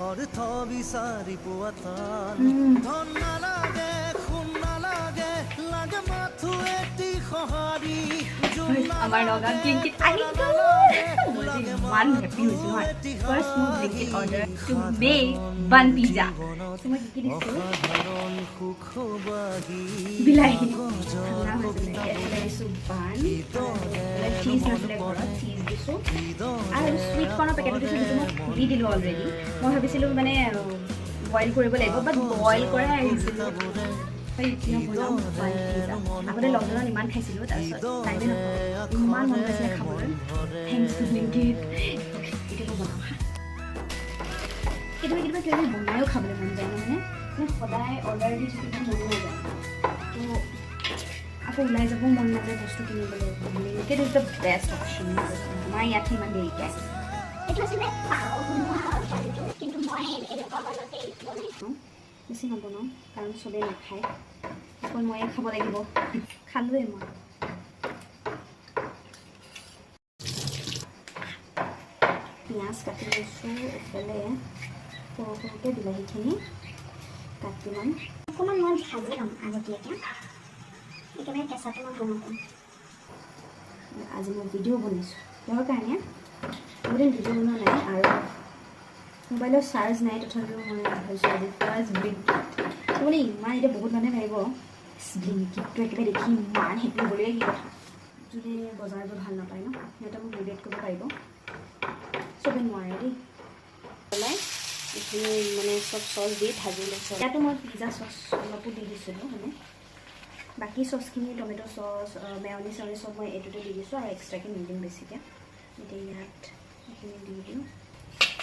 অৰ্থ বিচাৰি পোৱা টান ধন নালাগে খুন নালাগে লাগে মাথো এটি সঁহাৰি আমাৰ নগাঁৱত ব্লিংকিট আহি গ'ল মই যে ইমান হেপী হৈছোঁ নহয় ফাৰ্ষ্ট মোৰ ব্লিংকিট অৰ্ডাৰ টু মেক বান পিজ্জা তো মই কি দিছোঁ বিলাহী ঠাণ্ডা হৈছিলে এফালে দিছোঁ বান চীজ নাছিলে ঘৰত চীজ দিছোঁ আৰু চুইট কৰ্ণৰ পেকেট দিছোঁ সেইটো মই খুলি দিলোঁ অলৰেডি মই ভাবিছিলোঁ মানে বইল কৰিব লাগিব বাট বইল কৰাই আহিছিলোঁ আগতে লকডাউনত ইমান খাইছিলোঁ তাৰপিছত টাইমে নাপাওঁ ইমান মন গৈছিলে খাবলৈ থেংকছ টু ব্লিংকিট এতিয়া বনাওঁ কেতিয়াবা কেতিয়াবা কিবা বনায়ো খাবলৈ মন যায় নহয় মানে সদায় অৰ্ডাৰ দি থাকিব মন নাযায় তো আকৌ ওলাই যাব মন নাযায় বস্তু কিনিবলৈ Blinkit is the best option আমাৰ ইয়াত ইমান দেৰিকৈ বেছি নবনাওঁ কাৰণ চবেই নাখায় অকল ময়ে খাব লাগিব খালোৱেই মই পিঁয়াজ কাটি লৈছোঁ এইফালে সৰু সৰুকৈ বিলাহীখিনি কাটি ল'ম অকণমান মই ভাজি ল'ম আগতীয়াকৈ একেবাৰে কেঁচাটো মই বনাম আজি মই ভিডিঅ' বনাইছোঁ কিহৰ কাৰণে বহুদিন ভিডিঅ' বনোৱা নাই আৰু মোবাইলৰ চাৰ্জ নাই তথাপিও মই ভাবিছোঁ আজি ফাৰ্ষ্ট ব্লিংকিট মানে ইমান এতিয়া বহুত মানুহে ভাবিব ব্লিংকিটটো একেবাৰে দেখি ইমান হেপী হ'বলগীয়া কি কথা যোনে বজাৰবোৰ ভাল নাপায় ন সিহঁতে মোক ৰিলেট কৰিব পাৰিব চবে নোৱাৰে দেই পেলাই এইখিনি মানে চব চচ দি ভাজি লৈছোঁ ইয়াতো মই পিজ্জা চচ অলপো দি দিছিলোঁ মানে বাকী চচখিনি টমেট' চচ মেয়নি চেয়নি চব মই এইটোতে দি দিছোঁ আৰু এক্সট্ৰাকৈ নিদিম বেছিকৈ এতিয়া ইয়াত এইখিনি দি দিওঁ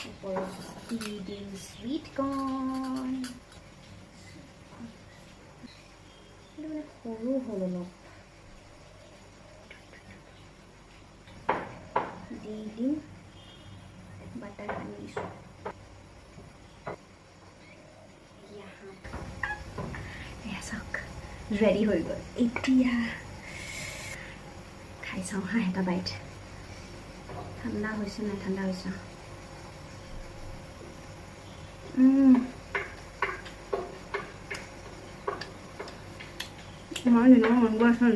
ওপৰত দি দিম চুইট কৰ্ণ কিন্তু মানে সৰু হ'ল অলপ দি দিম বাটাৰ সানি দিছোঁ চাওক ৰেডি হৈ গ'ল এতিয়া খাই চাওঁ হা এটা বাইট ঠাণ্ডা হৈছে নাই ঠাণ্ডা হৈছে ইমান দিনৰ মন গৈ আছে